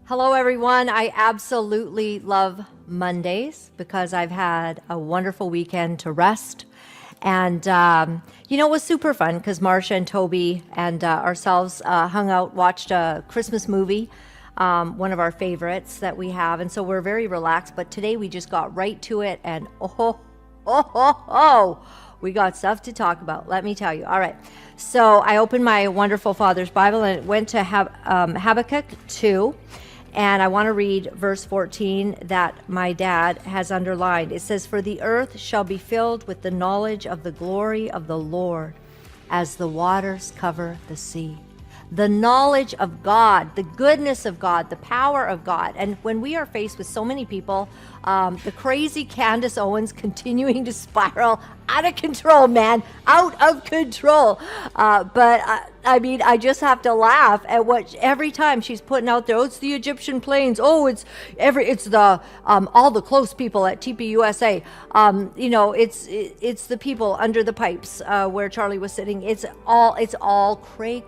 Hello, everyone. I absolutely love Mondays because I've had a wonderful weekend to rest. And, it was super fun because Marcia and Toby and ourselves hung out, watched a Christmas movie, one of our favorites that we have. And so we're very relaxed. But today we just got right to it. And we got stuff to talk about, let me tell you. All right. So I opened my wonderful Father's Bible and it went to Habakkuk 2. And I want to read verse 14 that my dad has underlined. It says, "For the earth shall be filled with the knowledge of the glory of the Lord as the waters cover the sea." The knowledge of God, the goodness of God, the power of God. And when we are faced with so many people, the crazy Candace Owens continuing to spiral out of control, man, out of control. I just have to laugh at what every time she's putting out there. Oh, it's the Egyptian plains. Oh, it's the all the close people at TPUSA. It's the people under the pipes where Charlie was sitting. It's all cray.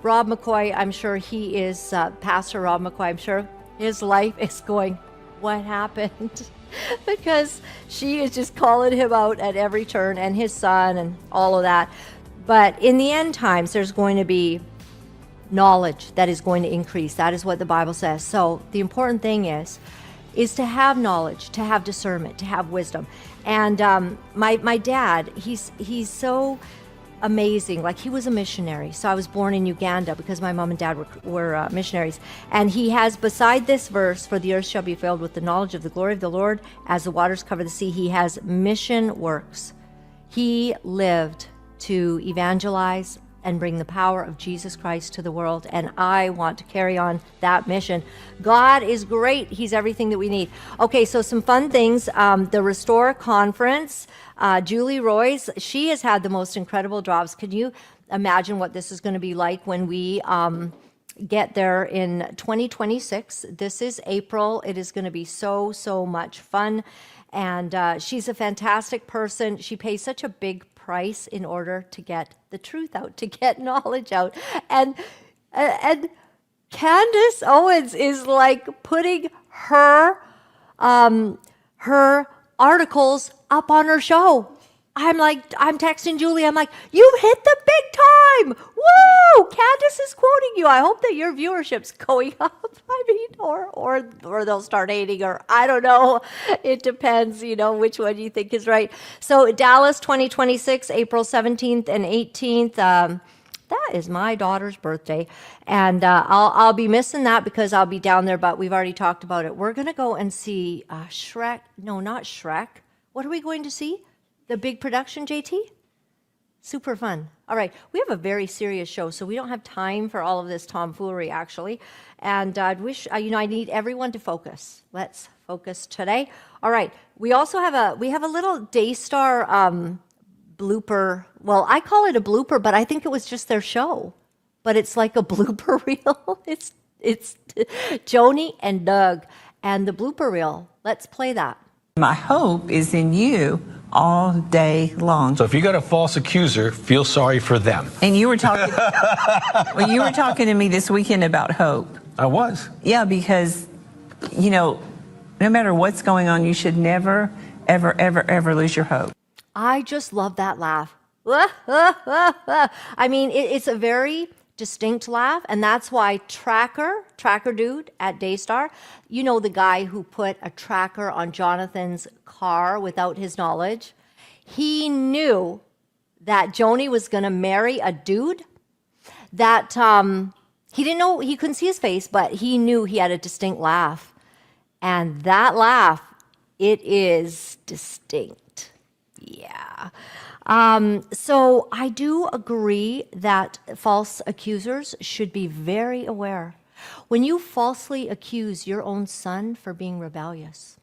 Rob McCoy, I'm sure he is Pastor Rob McCoy. I'm sure his life is going, what happened? Because she is just calling him out at every turn, and his son and all of that. But in the end times, there's going to be knowledge that is going to increase. That is what the Bible says. So the important thing is to have knowledge, to have discernment, to have wisdom. And my dad, he's so amazing. Like, he was a missionary. So I was born in Uganda because my mom and dad were missionaries. And he has, beside this verse, "For the earth shall be filled with the knowledge of the glory of the Lord as the waters cover the sea," he has mission works. He lived to evangelize and bring the power of Jesus Christ to the world. And I want to carry on that mission. God is great. He's everything that we need. Okay, so some fun things. The Restore Conference, Julie Royce, she has had the most incredible drops. Can you imagine what this is going to be like when we get there in 2026? This is April. It is going to be so much fun. And she's a fantastic person. She pays such a big price in order to get the truth out, to get knowledge out. And Candace Owens is like putting her articles up on her show. I'm texting Julie. I'm like, "You hit the big time! Woo! Candace is quoting you. I hope that your viewership's going up." Or they'll start hating her. I don't know. It depends, which one you think is right. So Dallas 2026, April 17th and 18th. That is my daughter's birthday. And I'll be missing that because I'll be down there, but we've already talked about it. We're going to go and see Shrek. No, not Shrek. What are we going to see? The big production, JT? Super fun. All right, we have a very serious show, so we don't have time for all of this tomfoolery, actually. And I wish, I need everyone to focus. Let's focus today. All right, we also have a little Daystar blooper. Well, I call it a blooper, but I think it was just their show. But it's like a blooper reel. It's Joni and Doug and the blooper reel. Let's play that. My hope is in you all day long. So if you got a false accuser, feel sorry for them. And you were talking you were talking to me this weekend about hope. I was. Yeah, because no matter what's going on, you should never ever lose your hope. I just love that laugh. I mean, it's a very distinct laugh, and that's why Tracker dude at Daystar, the guy who put a tracker on Jonathan's car without his knowledge, he knew that Joni was going to marry a dude that he didn't know, he couldn't see his face, but he knew he had a distinct laugh. And that laugh, it is distinct. Yeah. So I do agree that false accusers should be very aware. When you falsely accuse your own son for being rebellious,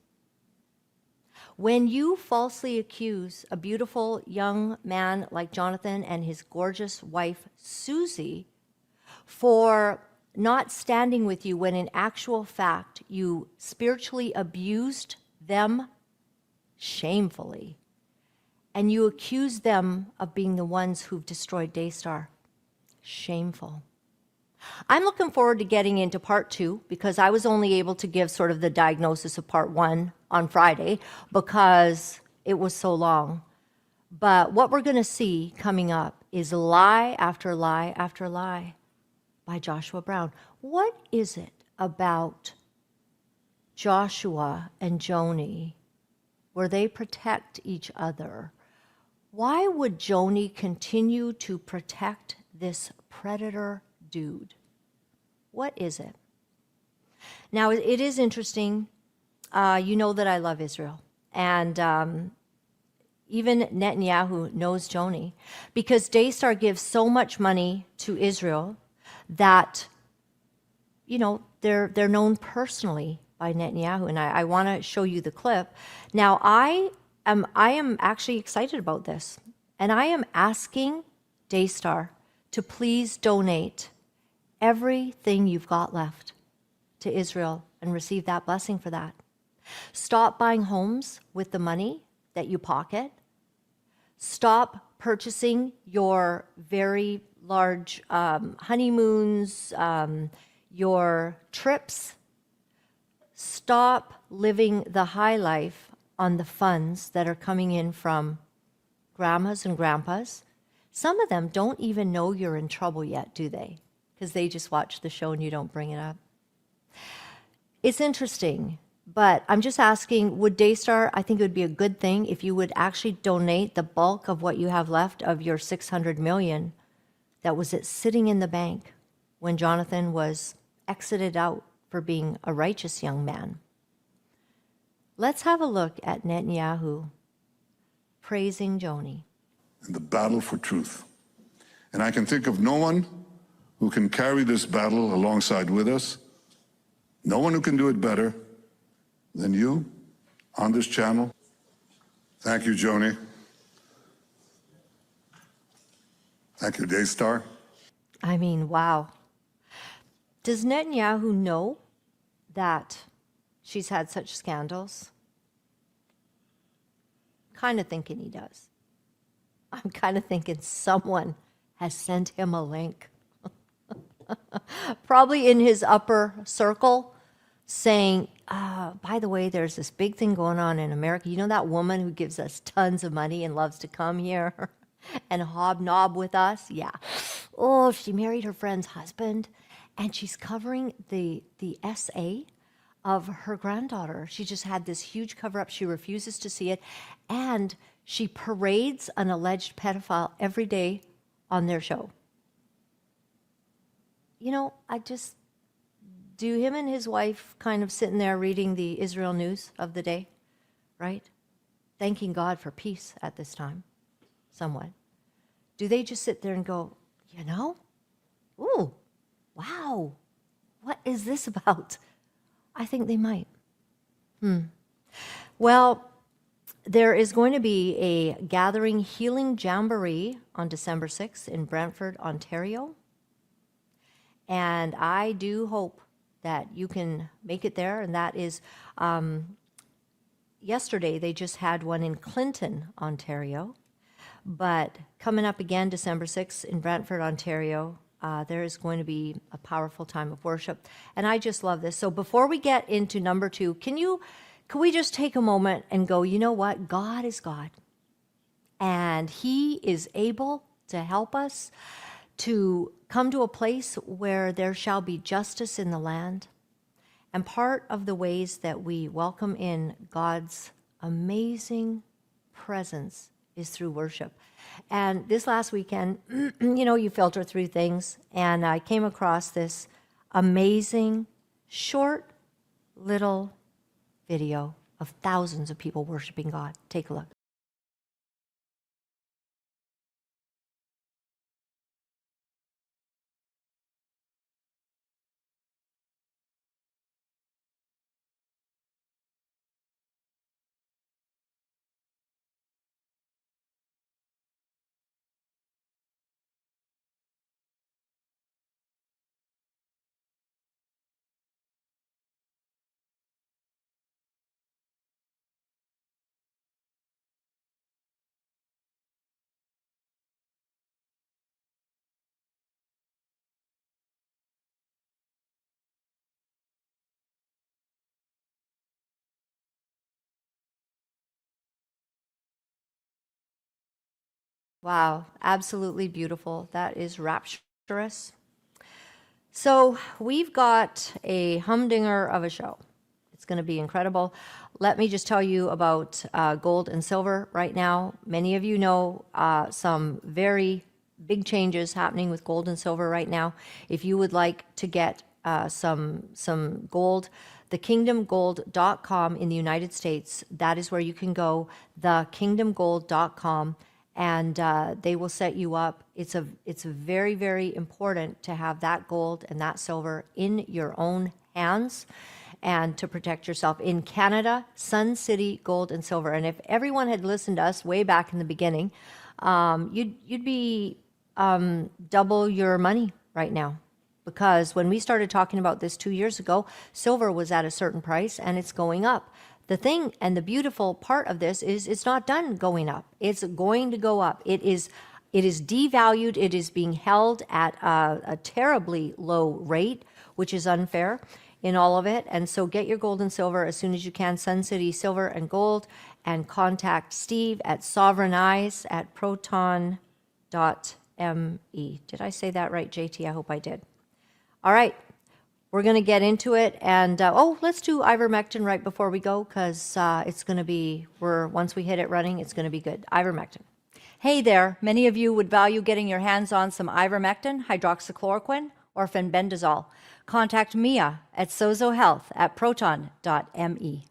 when you falsely accuse a beautiful young man like Jonathan and his gorgeous wife, Susie, for not standing with you when in actual fact you spiritually abused them shamefully, and you accuse them of being the ones who've destroyed Daystar. Shameful. I'm looking forward to getting into part 2 because I was only able to give sort of the diagnosis of part 1 on Friday because it was so long. But what we're going to see coming up is lie after lie after lie by Joshua Brown. What is it about Joshua and Joni where they protect each other? Why would Joni continue to protect this predator dude? What is it? Now, it is interesting. You know that I love Israel. And even Netanyahu knows Joni because Daystar gives so much money to Israel that, you know, they're known personally by Netanyahu. And I want to show you the clip. Now, I am actually excited about this. And I am asking Daystar to please donate everything you've got left to Israel and receive that blessing for that. Stop buying homes with the money that you pocket. Stop purchasing your very large honeymoons, your trips. Stop living the high life on the funds that are coming in from grandmas and grandpas. Some of them don't even know you're in trouble yet, do they? Because they just watch the show and you don't bring it up. It's interesting, but I'm just asking, would Daystar, I think it would be a good thing if you would actually donate the bulk of what you have left of your $600 million that was sitting in the bank when Jonathan was exited out for being a righteous young man. Let's have a look at Netanyahu praising Joni. The battle for truth. And I can think of no one who can carry this battle alongside with us, no one who can do it better than you on this channel. Thank you, Joni. Thank you, Daystar. I mean, wow. Does Netanyahu know that she's had such scandals? Kind of thinking he does. I'm kind of thinking someone has sent him a link. Probably in his upper circle saying, by the way, there's this big thing going on in America. You know that woman who gives us tons of money and loves to come here and hobnob with us? Yeah. Oh, she married her friend's husband and she's covering the SA of her granddaughter. She just had this huge cover up. She refuses to see it. And she parades an alleged pedophile every day on their show. You know, do him and his wife kind of sitting there reading the Israel news of the day, right? Thanking God for peace at this time, somewhat. Do they just sit there and go, you know, ooh, wow, what is this about? I think they might. Well, there is going to be a gathering healing jamboree on December 6th in Brantford, Ontario. And I do hope that you can make it there. And that is, yesterday they just had one in Clinton, Ontario. But coming up again, December 6th in Brantford, Ontario, there is going to be a powerful time of worship. And I just love this. So before we get into number 2, can we just take a moment and go, you know what? God is God. And He is able to help us to come to a place where there shall be justice in the land. And part of the ways that we welcome in God's amazing presence is through worship. And this last weekend, you know, you filter through things, and I came across this amazing, short, little video of thousands of people worshiping God. Take a look. Wow, absolutely beautiful. That is rapturous. So we've got a humdinger of a show. It's going to be incredible. Let me just tell you about gold and silver right now. Many of you know some very big changes happening with gold and silver right now. If you would like to get some gold, thekingdomgold.com in the United States, that is where you can go, thekingdomgold.com, and they will set you up. It's very, very important to have that gold and that silver in your own hands and to protect yourself. In Canada, Sun City Gold and Silver. And if everyone had listened to us way back in the beginning, you'd be double your money right now. Because when we started talking about this 2 years ago, silver was at a certain price and it's going up. The thing and the beautiful part of this is it's not done going up. It's going to go up. It is devalued. It is being held at a terribly low rate, which is unfair in all of it. And so get your gold and silver as soon as you can, Sun City Silver and Gold, and contact Steve at Sovereign Eyes at proton.me. Did I say that right, JT? I hope I did. All right. We're going to get into it, and let's do ivermectin right before we go, because it's going to be, once we hit it running, it's going to be good. Ivermectin. Hey there, many of you would value getting your hands on some ivermectin, hydroxychloroquine, or fenbendazole. Contact Mia at SozoHealth at proton.me.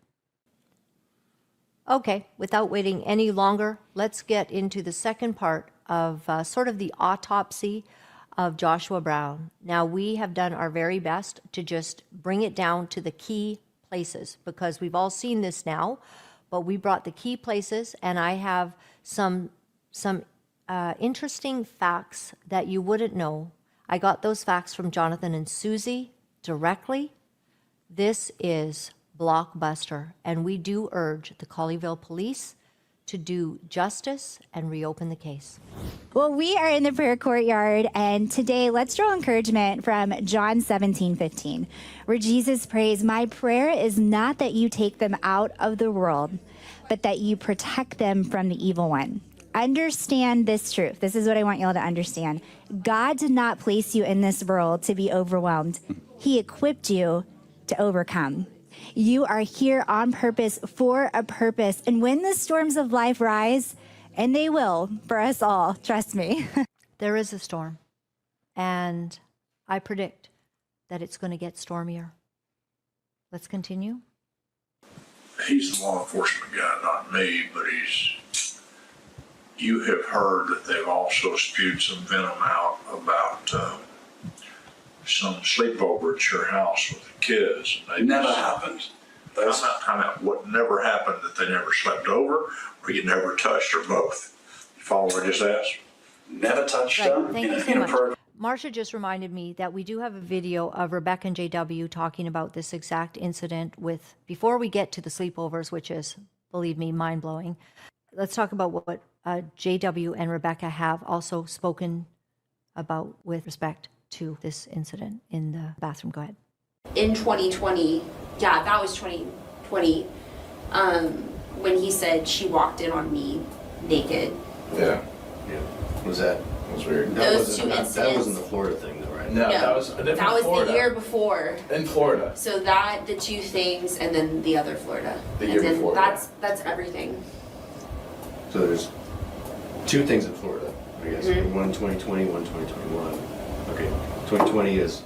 Okay, without waiting any longer, let's get into the second part of sort of the autopsy of Joshua Brown. Now, we have done our very best to just bring it down to the key places, because we've all seen this now, but we brought the key places, and I have some interesting facts that you wouldn't know. I got those facts from Jonathan and Susie directly. This is blockbuster, and we do urge the Colleyville Police to do justice and reopen the case. Well, we are in the prayer courtyard, and today let's draw encouragement from John 17:15, where Jesus prays, "My prayer is not that you take them out of the world, but that you protect them from the evil one." Understand this truth. This is what I want y'all to understand. God did not place you in this world to be overwhelmed. He equipped you to overcome. You are here on purpose, for a purpose. And when the storms of life rise, and they will for us all, trust me. There is a storm, and I predict that it's going to get stormier. Let's continue. He's the law enforcement guy, not me, but you have heard that they've also spewed some venom out about some sleepover at your house with the kids. It never happened. Time out. What never happened? That they never slept over, or you never touched, or both? You follow what I just asked? Never touched Right. them. Thank you so much. Marcia just reminded me that we do have a video of Rebecca and JW talking about this exact incident before we get to the sleepovers, which is, believe me, mind-blowing. Let's talk about what JW and Rebecca have also spoken about with respect to this incident in the bathroom. Go ahead. In 2020, yeah, that was 2020, when he said she walked in on me naked. Yeah. That was weird. Those two That incidents. wasn't the Florida thing, though, right? No, that was a different that was Florida. the year before. In Florida. So the two things, and then the other Florida. The year and then before, that's everything. So there's two things in Florida, I guess. One 2020, one 2021. Okay, 2020 is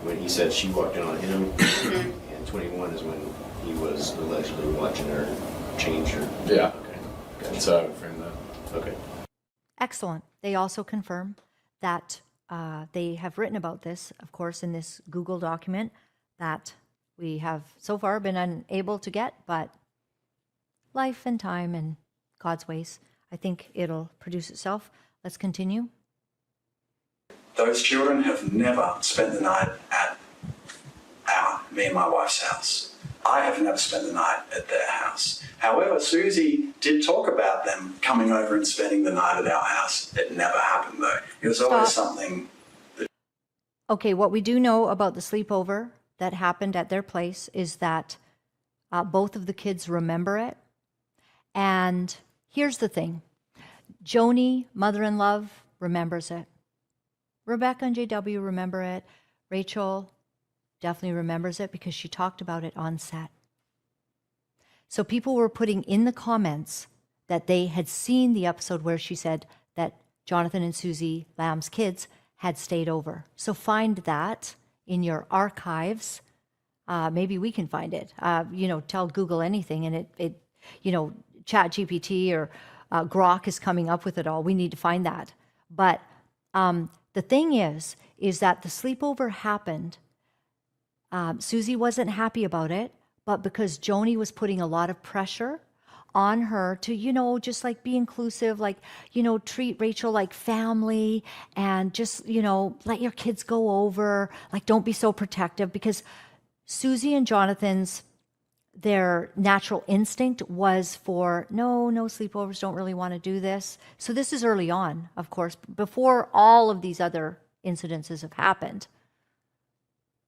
when he said she walked in on him, and 21 is when he was allegedly watching her change her. Yeah. Okay. That's how I would frame that. Okay. Excellent. They also confirm that they have written about this, of course, in this Google document that we have so far been unable to get, but life and time and God's ways, I think it'll produce itself. Let's continue. Those children have never spent the night at me and my wife's house. I have never spent the night at their house. However, Susie did talk about them coming over and spending the night at our house. It never happened, though. It was always something that... Okay, what we do know about the sleepover that happened at their place is that both of the kids remember it. And here's the thing. Joni, mother in love, remembers it. Rebecca and JW remember it. Rachel definitely remembers it because she talked about it on set. So people were putting in the comments that they had seen the episode where she said that Jonathan and Susie Lamb's kids had stayed over. So find that in your archives. Maybe we can find it. Tell Google anything and it Chat GPT or Grok is coming up with it all. We need to find that. But the thing is that the sleepover happened. Susie wasn't happy about it, but because Joni was putting a lot of pressure on her to, just like be inclusive, like, treat Rachel like family and just, let your kids go over, like, don't be so protective, because Susie and Jonathan's, their natural instinct was for, no sleepovers, don't really want to do this. So this is early on, of course, before all of these other incidences have happened.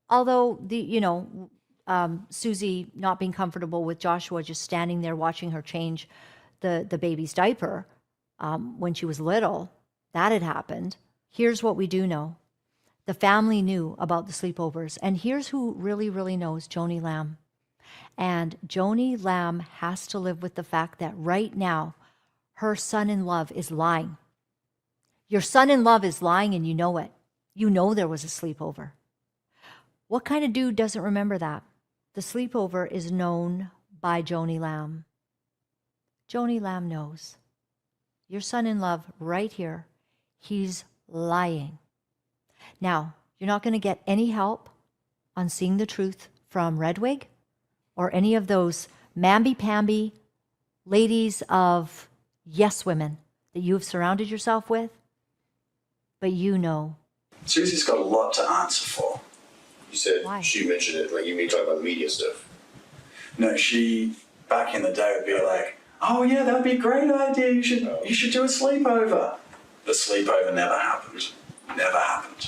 Although Susie not being comfortable with Joshua just standing there watching her change the baby's diaper when she was little, that had happened. Here's what we do know. The family knew about the sleepovers. And here's who really, really knows: Joni Lamb. And Joni Lamb has to live with the fact that right now her son-in-law is lying. Your son-in-law is lying and you know it. You know there was a sleepover. What kind of dude doesn't remember that? The sleepover is known by Joni Lamb. Joni Lamb knows. Your son-in-law right here, he's lying. Now, you're not going to get any help on seeing the truth from Redwig or any of those mamby-pamby ladies of yes women that you've surrounded yourself with, but you know. Susie's got a lot to answer for. You said Why? She mentioned it, like you mean talking about media stuff. No, she, back in the day, would be like, oh yeah, that'd be a great idea, you should do a sleepover. The sleepover never happened. Never happened.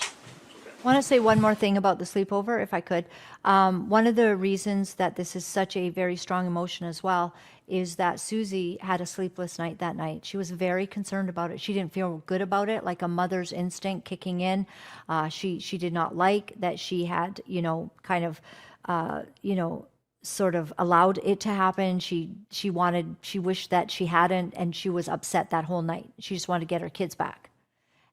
I want to say one more thing about the sleepover, if I could. One of the reasons that this is such a very strong emotion as well is that Susie had a sleepless night that night. She was very concerned about it. She didn't feel good about it, like a mother's instinct kicking in. She did not like that she had, sort of allowed it to happen. She wished that she hadn't, and she was upset that whole night. She just wanted to get her kids back.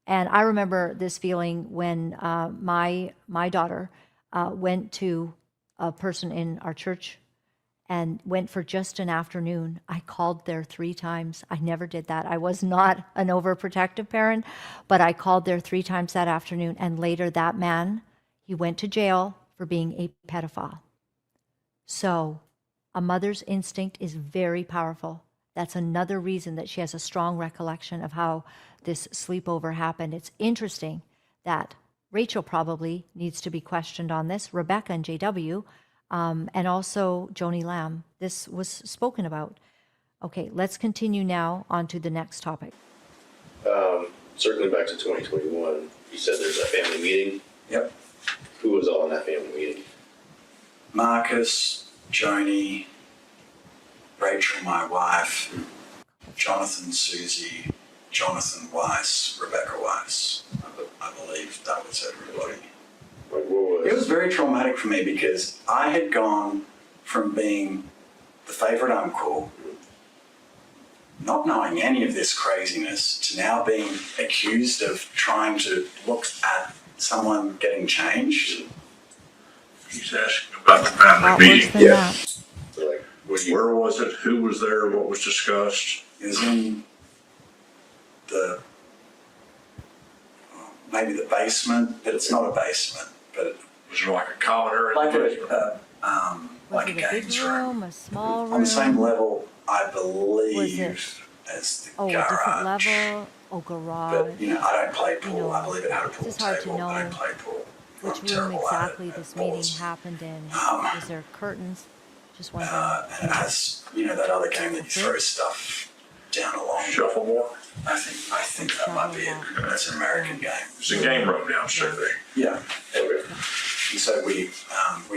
And I remember this feeling when my daughter went to a person in our church and went for just an afternoon. I called there 3 times. I never did that. I was not an overprotective parent, but I called there 3 times that afternoon. And later that man, he went to jail for being a pedophile. So a mother's instinct is very powerful. That's another reason that she has a strong recollection of how this sleepover happened. It's interesting that Rachel probably needs to be questioned on this, Rebecca and JW, and also Joni Lamb. This was spoken about. Okay, let's continue now on to the next topic. Circling back to 2021, you said there's a family meeting. Yep. Who was all in that family meeting? Marcus, Joni, Rachel, my wife, Jonathan, Susie, Jonathan Weiss, Rebecca Weiss. I believe that was everybody. Like, what was? It was very traumatic for me because I had gone from being the favourite uncle, not knowing any of this craziness, to now being accused of trying to look at someone getting changed. He's asking about the family Lot meeting. worse than that. So, like, what you, Where was it? Who was there? What was discussed? It was in the, maybe the basement, but it's not a basement, but Was it like a common area? like Was like a it a big games room. room, a small room? On the same level, I Was believe, it- as the Oh, a garage. different level? Oh, garage. But, I don't play pool. know, I believe it had a it's pool just hard to table. I know don't play pool. Which I'm room terrible at exactly it, this at meeting balls. happened in? Is there curtains? Just wondering. And it has, that other game that you throw stuff down along. Shuffleboard? I think that might be it. That's an American game. It's a game room downstairs there. Yeah. And so we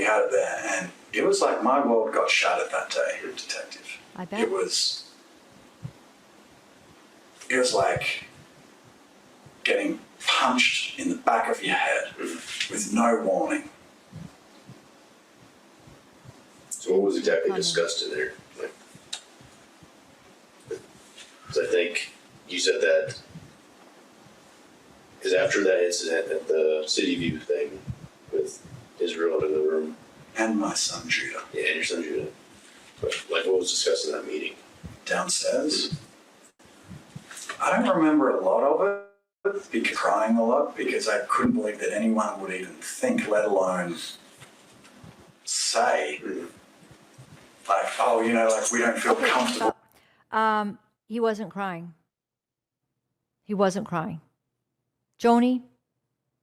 had it there, and it was like my world got shattered that day, detective. I bet. It was it was like getting punched in the back of your head with no warning. So what was exactly discussed in there? Like, 'cause I think you said that, because after that incident at the City View thing with Israel in the room. And my son Judah. Yeah, and your son Judah. But, like, what was discussed in that meeting? Downstairs. I don't remember a lot of it, because crying a lot, because I couldn't believe that anyone would even think, let alone say, like, oh, you know, like, we don't feel comfortable. He wasn't crying. He wasn't crying. Joni,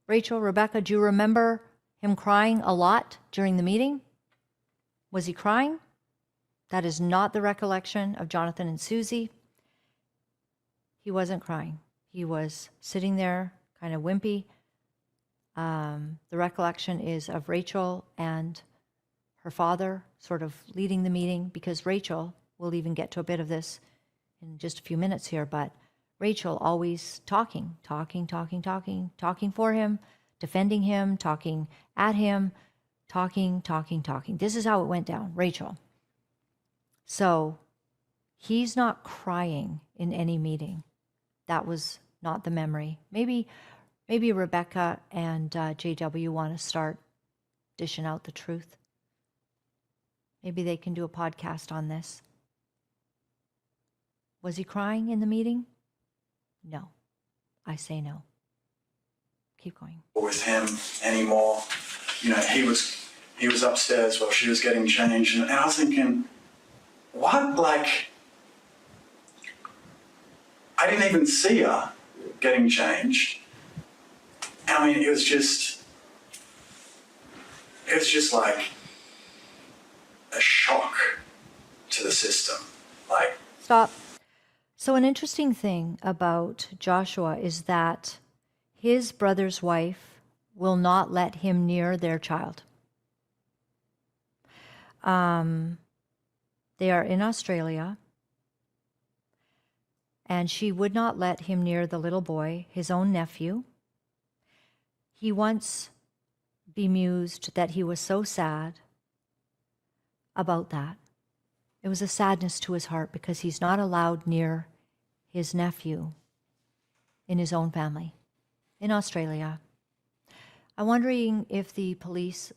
Rachel, Rebecca, do you remember him crying a lot during the meeting? Was he crying? That is not the recollection of Jonathan and Susie. He wasn't crying. He was sitting there, kind of wimpy. The recollection is of Rachel and her father sort of leading the meeting, because Rachel, we'll even get to a bit of this in just a few minutes here, but Rachel always talking for him, defending him, talking at him, talking. This is how it went down, Rachel. So he's not crying in any meeting. That was not the memory. Maybe Rebecca and JW want to start dishing out the truth. Maybe they can do a podcast on this. Was he crying in the meeting? No. I say no. Keep going. With him anymore. You know, he was upstairs while she was getting changed, and I was thinking, what? Like, I didn't even see her getting changed. I mean, it was just like a shock to the system. Like, stop. So an interesting thing about Joshua is that his brother's wife will not let him near their child. They are in Australia, and she would not let him near the little boy, his own nephew. He once bemused that he was so sad about that. It was a sadness to his heart because he's not allowed near his nephew in his own family in Australia. I'm wondering if the police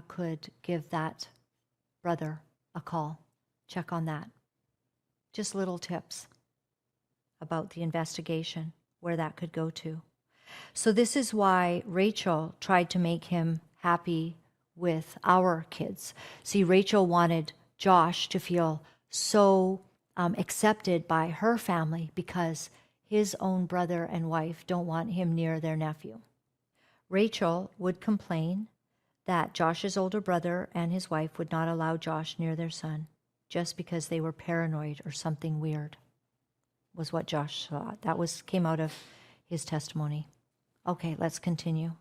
could give that brother a call, check on that. Just little tips about the investigation, where that could go to. So this is why Rachel tried to make him happy with our kids. See, Rachel wanted Josh to feel so accepted by her family because his own brother and wife don't want him near their nephew. Rachel would complain that Josh's older brother and his wife would not allow Josh near their son just because they were paranoid or something weird, was what Josh thought. That came out of his testimony. Okay, let's continue.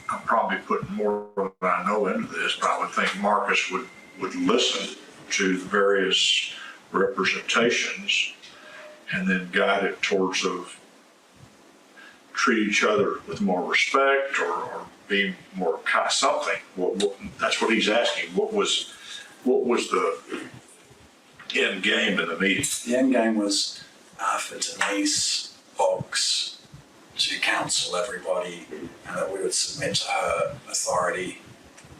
I'm probably putting more than I know into this, but I would think Marcus would listen to the various representations and then guide it towards of treat each other with more respect or be more kind, something. That's what he's asking. What was the end game in the meeting? the end game was for Denise Boggs to counsel everybody and that we would submit to her authority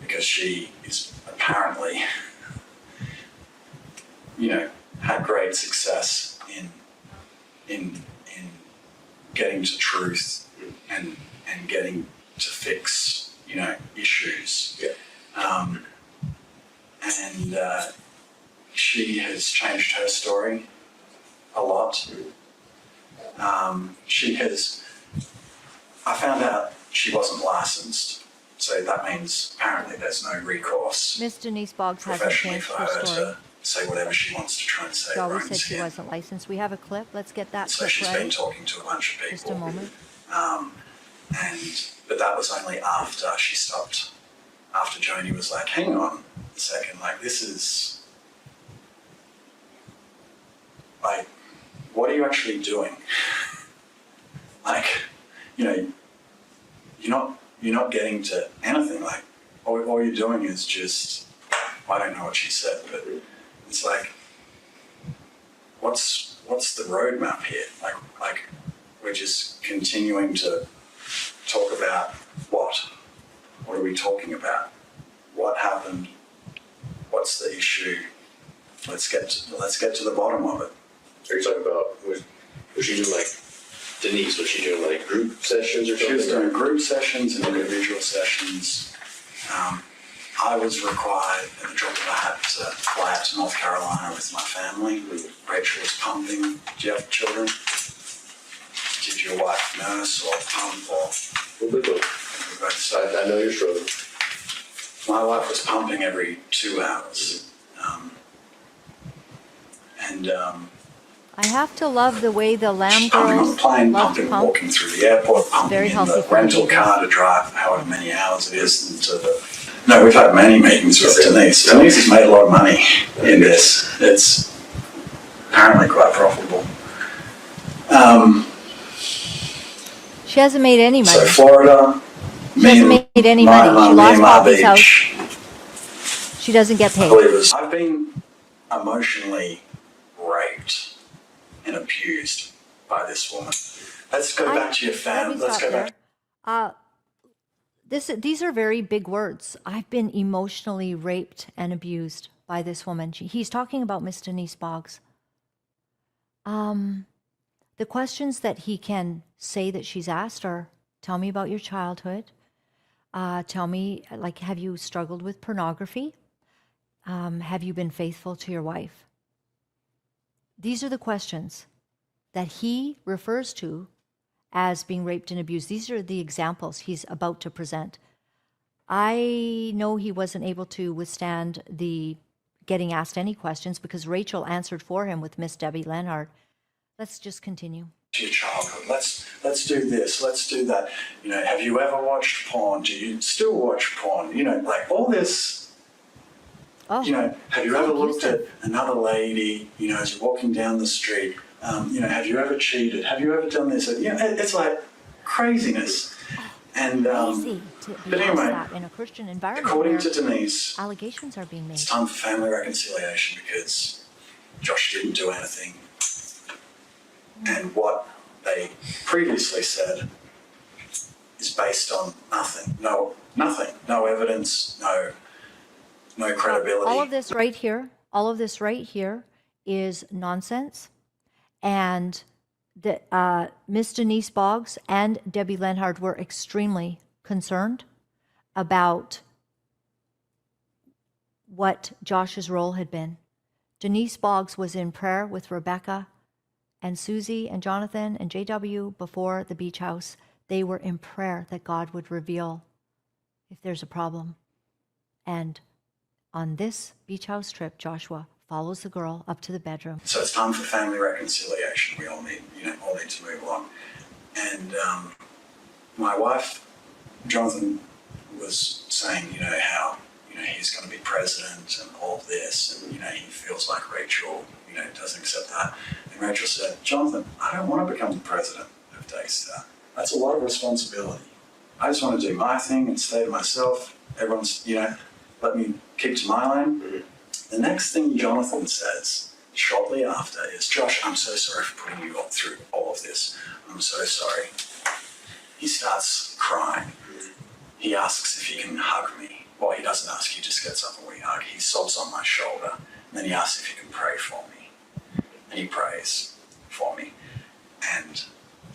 because she is apparently, you know, had great success in getting to truth and getting to fix, you know, issues. Yeah. And she has changed her story a lot. I found out she wasn't licensed, so that means apparently there's no recourse Miss Denise Boggs hasn't professionally changed for her her story. to say whatever she wants to try and say. She always right said she in. wasn't licensed. We have a clip. Let's get that So clip she's been right. talking to a bunch of people. Just a moment. But that was only after she stopped, after Joni was like, hang on a second, like this is, like, what are you actually doing? Like, you know, you're not getting to anything. Like, all you're doing is just, I don't know what she said, but it's like, what's the roadmap here? Like we're just continuing to talk about what? What are we talking about? What happened? What's the issue? Let's get to the bottom of it. Are you talking about, was she doing like, Denise, was she doing like group sessions or something? She was doing group sessions and individual sessions. I was required in the drop of a hat to fly out to North Carolina with my family. Rachel was pumping. Do you have children? Did your wife nurse or pump or? I know you're struggling. My wife was pumping every 2 hours. I have to love the way the Lamb Pumping on girls the plane, love pumping to pump. walking through the airport, pumping very in healthy the for rental babies. car to drive however many hours it is into the... No, we've had many meetings with Denise. Denise has made a lot of money in this. It's apparently quite profitable. She hasn't made any money. So Florida, She hasn't made any money. She lost Poppy's house. She doesn't get paid. I've been emotionally raped and abused by this woman. Let's go back to your family. Let's go back. These are very big words. I've been emotionally raped and abused by this woman. He's talking about Miss Denise Boggs. The questions that he can say that she's asked are, tell me about your childhood. Tell me, like, have you struggled with pornography? Have you been faithful to your wife? These are the questions that he refers to as being raped and abused. These are the examples he's about to present. I know he wasn't able to withstand the getting asked any questions because Rachel answered for him with Miss Debbie Lenhart. Let's just continue. To your childhood. Let's do this. Let's do that. You know, have you ever watched porn? Do you still watch porn? You know, like all this. Oh, you know, have you ever looked at another lady? You know, as you're walking down the street. You know, have you ever cheated? Have you ever done this? You know, it's like craziness. And crazy to be but asked anyway, that in a Christian environment according where to Denise, allegations are being made. it's time for family reconciliation because Josh didn't do anything. And what they previously said is based on nothing. No evidence, no credibility. All of this right here is nonsense. And Miss Denise Boggs and Debbie Lenhart were extremely concerned about what Josh's role had been. Denise Boggs was in prayer with Rebecca and Susie and Jonathan and JW before the beach house. They were in prayer that God would reveal if there's a problem. And on this beach house trip, Joshua follows the girl up to the bedroom. So it's time for family reconciliation. We all need to move on. And my wife, Jonathan, was saying, how, he's going to be president and all of this, and, he feels like Rachel, doesn't accept that. And Rachel said, Jonathan, I don't want to become the president of Daystar. That's a lot of responsibility. I just want to do my thing and stay to myself. Everyone's, let me keep to my lane. The next thing Jonathan says shortly after is, Josh, I'm so sorry for putting you all through all of this. I'm so sorry. He starts crying. He asks if he can hug me. Well, he doesn't ask, he just gets up and we hug. He sobs on my shoulder. And then he asks if he can pray for me. And he prays for me. And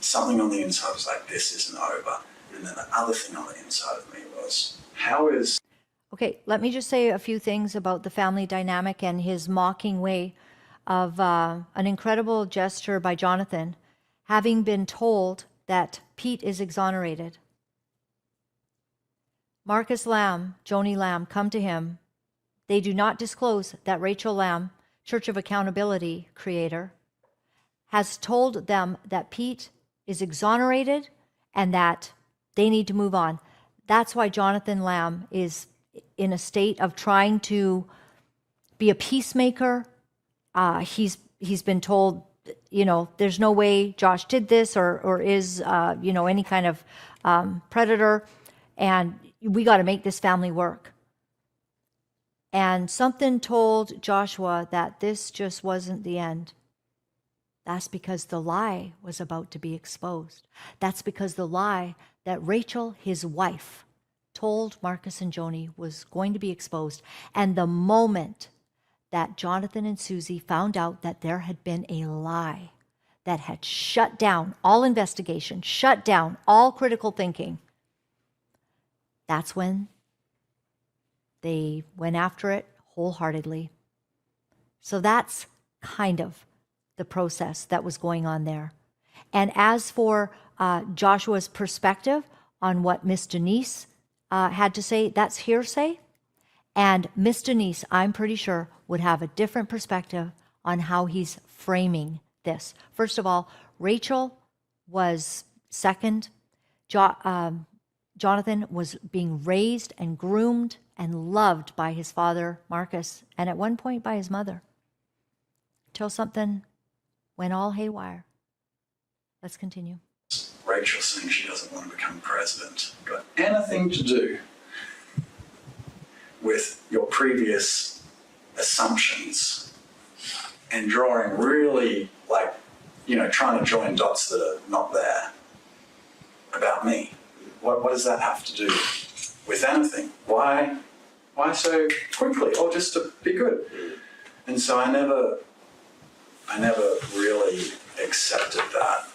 something on the inside was like, this isn't over. And then the other thing on the inside of me was, how is... Okay, let me just say a few things about the family dynamic and his mocking way of an incredible gesture by Jonathan, having been told that Pete is exonerated. Marcus Lamb, Joni Lamb, come to him. They do not disclose that Rachel Lamb, Church of Accountability creator, has told them that Pete is exonerated and that they need to move on. That's why Jonathan Lamb is in a state of trying to be a peacemaker. He's been told there's no way Josh did this or is, any kind of predator, and we got to make this family work. And something told Joshua that this just wasn't the end. That's because the lie was about to be exposed. That's because the lie that Rachel, his wife, told Marcus and Joni was going to be exposed. And the moment that Jonathan and Susie found out that there had been a lie that had shut down all investigation, shut down all critical thinking, that's when they went after it wholeheartedly. So that's kind of the process that was going on there. And as for Joshua's perspective on what Miss Denise had to say, that's hearsay. And Miss Denise, I'm pretty sure, would have a different perspective on how he's framing this. First of all, Rachel was second. Jonathan was being raised and groomed and loved by his father, Marcus, and at one point by his mother, till something went all haywire. Let's continue. Rachel saying she doesn't want to become president got anything to do with your previous assumptions and drawing really, trying to join dots that are not there about me? What does that have to do with anything? Why so quickly, or just to be good? And so I never really accepted that.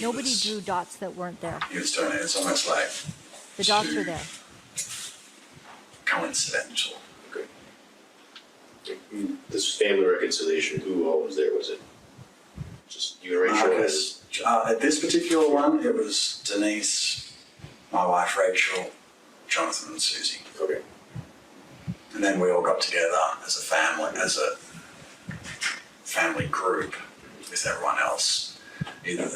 Nobody drew dots that weren't there. He was doing it. It's almost like the dots were there. Coincidental. Okay. This family reconciliation, who all was there? Was it just you and Rachel? Marcus, at this particular one, it was Denise, my wife Rachel, Jonathan and Susie. Okay. And then we all got together as a family group with everyone else, either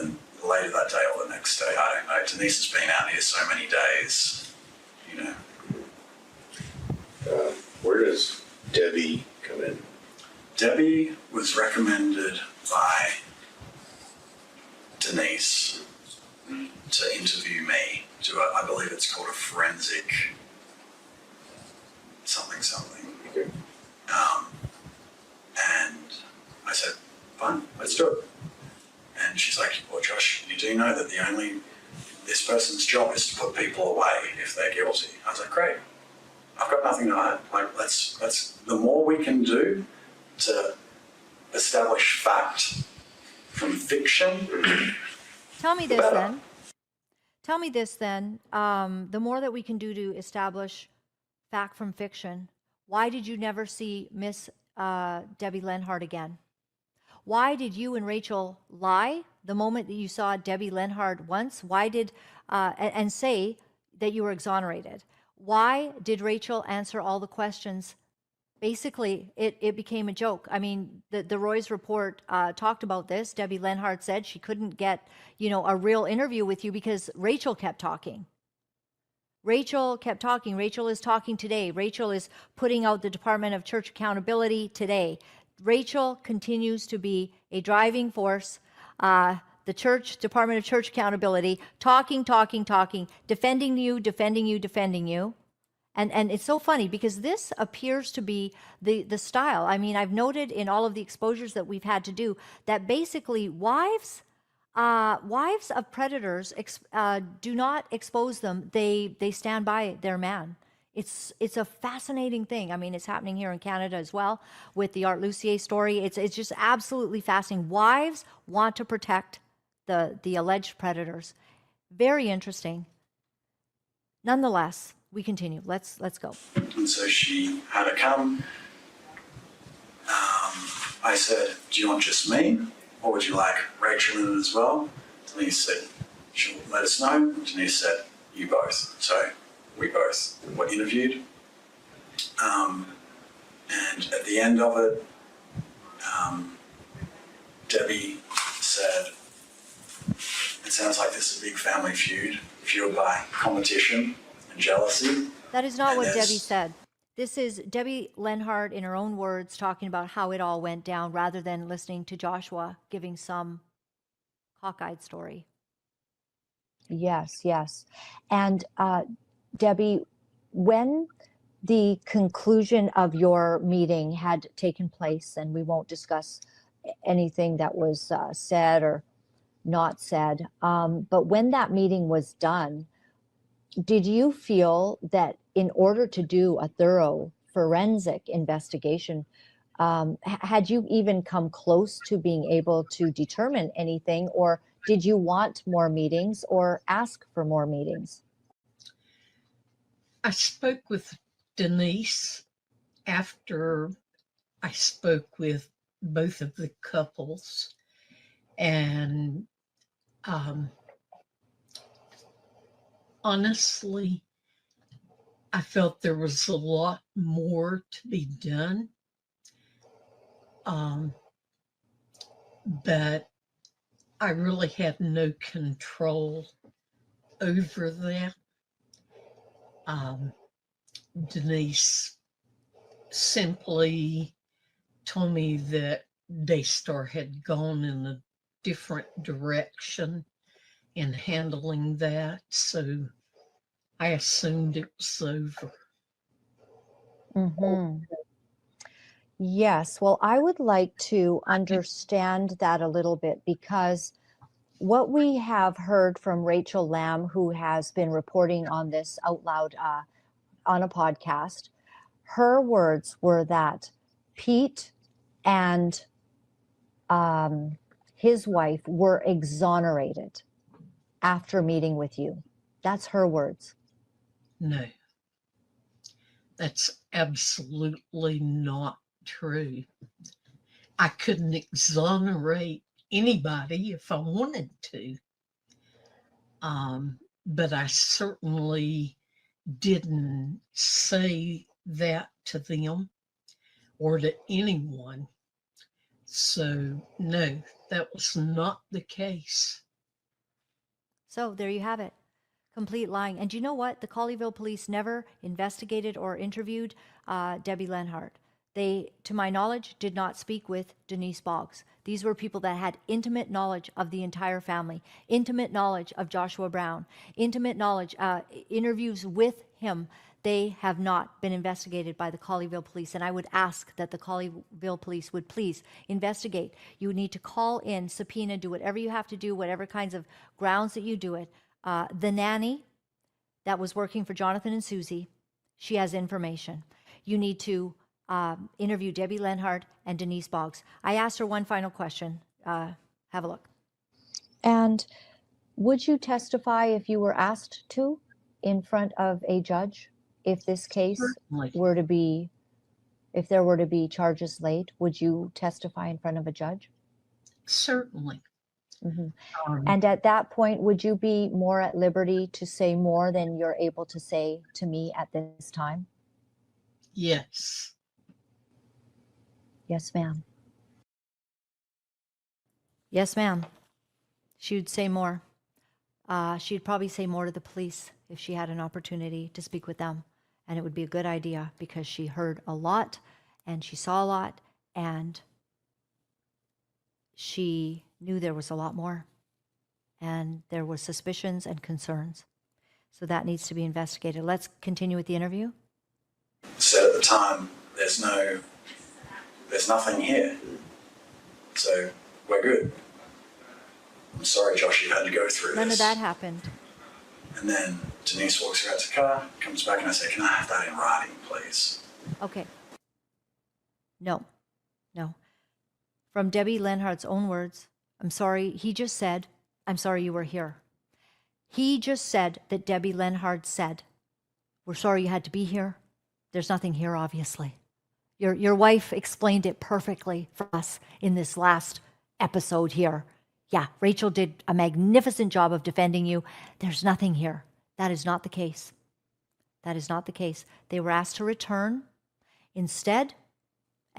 later that day or the next day. I don't know. Denise has been out here so many days, Where does Debbie come in? Debbie was recommended by Denise to interview me. I believe it's called a forensic something. Okay. And I said, fine, let's do it. And she's like, well, Josh, you do know that this person's job is to put people away if they're guilty. I was like, great. I've got nothing to hide. Let's the more we can do to establish fact from fiction. Tell me this then. The more that we can do to establish fact from fiction, why did you never see Miss Debbie Lenhart again? Why did you and Rachel lie the moment that you saw Debbie Lenhart once? Why did, and say that you were exonerated? Why did Rachel answer all the questions? Basically, it became a joke. I mean, the Roy's report talked about this. Debbie Lenhart said she couldn't get, a real interview with you because Rachel kept talking. Rachel kept talking. Rachel is talking today. Rachel is putting out the Department of Church Accountability today. Rachel continues to be a driving force. The Department of Church Accountability, talking, defending you. And it's so funny because this appears to be the style. I mean, I've noted in all of the exposures that we've had to do that basically wives of predators do not expose them. They stand by their man. It's a fascinating thing. I mean, it's happening here in Canada as well with the Art Lucier story. It's just absolutely fascinating. Wives want to protect the alleged predators. Very interesting. Nonetheless, we continue. Let's go. And so she had to come. I said, do you want just me? Or would you like Rachel in it as well? Denise said, she'll let us know. Denise said, you both. So we both were interviewed. And at the end of it, Debbie said, it sounds like this is a big family feud, fueled by competition and jealousy. That is not what Debbie said. This is Debbie Lenhart in her own words talking about how it all went down rather than listening to Joshua giving some cockeyed story. Yes, yes. And Debbie, when the conclusion of your meeting had taken place, and we won't discuss anything that was said or not said, but when that meeting was done, did you feel that in order to do a thorough forensic investigation, had you even come close to being able to determine anything, or did you want more meetings or ask for more meetings? I spoke with Denise after I spoke with both of the couples, and honestly, I felt there was a lot more to be done. But I really had no control over that. Denise simply told me that Daystar had gone in a different direction in handling that, so I assumed it was over. Mm-hmm. Yes, well, I would like to understand that a little bit, because what we have heard from Rachel Lamb, who has been reporting on this out loud on a podcast, her words were that Pete and his wife were exonerated after meeting with you. That's her words. No, that's absolutely not true. I couldn't exonerate anybody if I wanted to. But I certainly didn't say that to them or to anyone. So, no, that was not the case. So there you have it. Complete lying. And you know what? The Colleyville police never investigated or interviewed Debbie Lenhart. They, to my knowledge, did not speak with Denise Boggs. These were people that had intimate knowledge of the entire family, intimate knowledge of Joshua Brown, intimate knowledge, interviews with him. They have not been investigated by the Colleyville police. And I would ask that the Colleyville police would please investigate. You need to call in, subpoena, do whatever you have to do, whatever kinds of grounds that you do it. The nanny that was working for Jonathan and Susie, she has information. You need to interview Debbie Lenhart and Denise Boggs. I asked her one final question. Have a look. And would you testify if you were asked to in front of a judge? If this case were to be, if there were to be charges laid, would you testify in front of a judge? Certainly. Mm-hmm. And at that point, would you be more at liberty to say more than you're able to say to me at this time? Yes. Yes, ma'am. Yes, ma'am. She would say more. She'd probably say more to the police if she had an opportunity to speak with them. And it would be a good idea because she heard a lot and she saw a lot and she knew there was a lot more. And there were suspicions and concerns. So that needs to be investigated. Let's continue with the interview. Said at the time, there's nothing here. So we're good. I'm sorry, Josh, you had to go through this. None of that happened. And then Denise walks her out to the car, comes back, and I say, can I have that in writing, please? Okay. No. From Debbie Lenhart's own words, I'm sorry, he just said, I'm sorry you were here. He just said that Debbie Lenhart said, we're sorry you had to be here. There's nothing here, obviously. Your wife explained it perfectly for us in this last episode here. Yeah, Rachel did a magnificent job of defending you. There's nothing here. That is not the case. That is not the case. They were asked to return instead,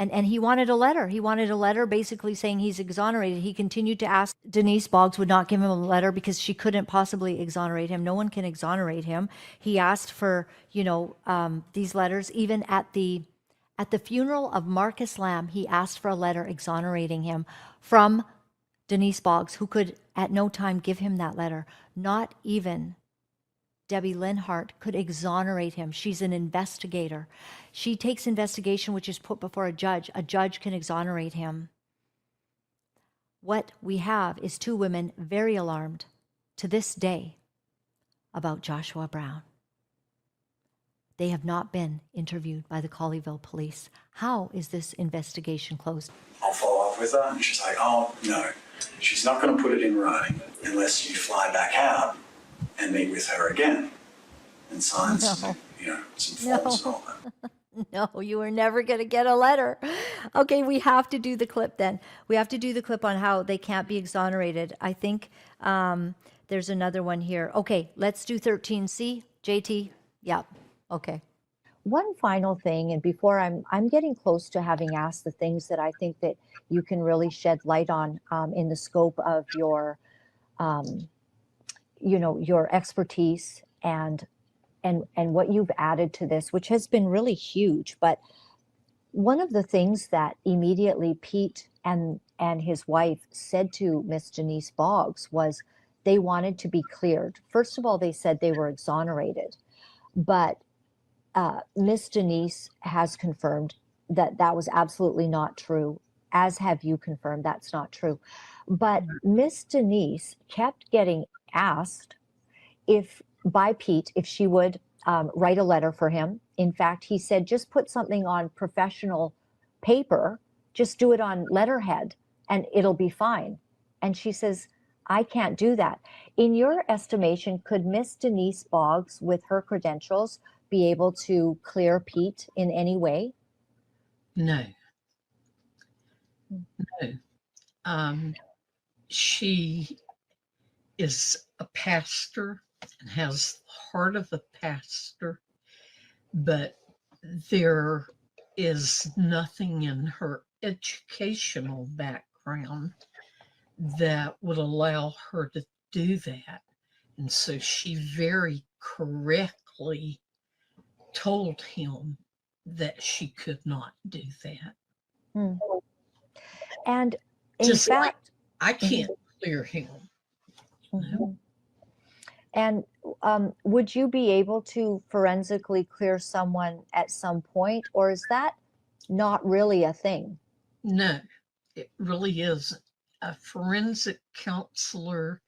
And he wanted a letter. He wanted a letter basically saying he's exonerated. He continued to ask. Denise Boggs would not give him a letter because she couldn't possibly exonerate him. No one can exonerate him. He asked for, these letters. Even at the funeral of Marcus Lamb, he asked for a letter exonerating him from Denise Boggs, who could at no time give him that letter. Not even Debbie Linhart could exonerate him. She's an investigator. She takes investigation which is put before a judge. A judge can exonerate him. What we have is two women very alarmed to this day about Joshua Brown. They have not been interviewed by the Colleyville police. How is this investigation closed? I'll follow up with her, and she's like, oh, no, she's not going to put it in writing unless you fly back out and meet with her again and sign some forms and all that. No, you are never going to get a letter. Okay, we have to do the clip then. We have to do the clip on how they can't be exonerated. I think there's another one here. Okay, let's do 13C. JT, yeah, okay. One final thing, and before I'm getting close to having asked the things that I think that you can really shed light on in the scope of your, your expertise and what you've added to this, which has been really huge. But one of the things that immediately Pete and his wife said to Miss Denise Boggs was they wanted to be cleared. First of all, they said they were exonerated, but Miss Denise has confirmed that that was absolutely not true, as have you confirmed that's not true. But Miss Denise kept getting asked by Pete if she would write a letter for him. In fact, he said, just put something on professional paper, just do it on letterhead and it'll be fine. And she says, I can't do that. In your estimation, could Miss Denise Boggs, with her credentials, be able to clear Pete in any way? No. No. She is a pastor and has the heart of a pastor, but there is nothing in her educational background that would allow her to do that. And so she very correctly told him that she could not do that. And in Just fact, I can't clear him. No. And would you be able to forensically clear someone at some point, or is that not really a thing? No, it really isn't. A forensic counselor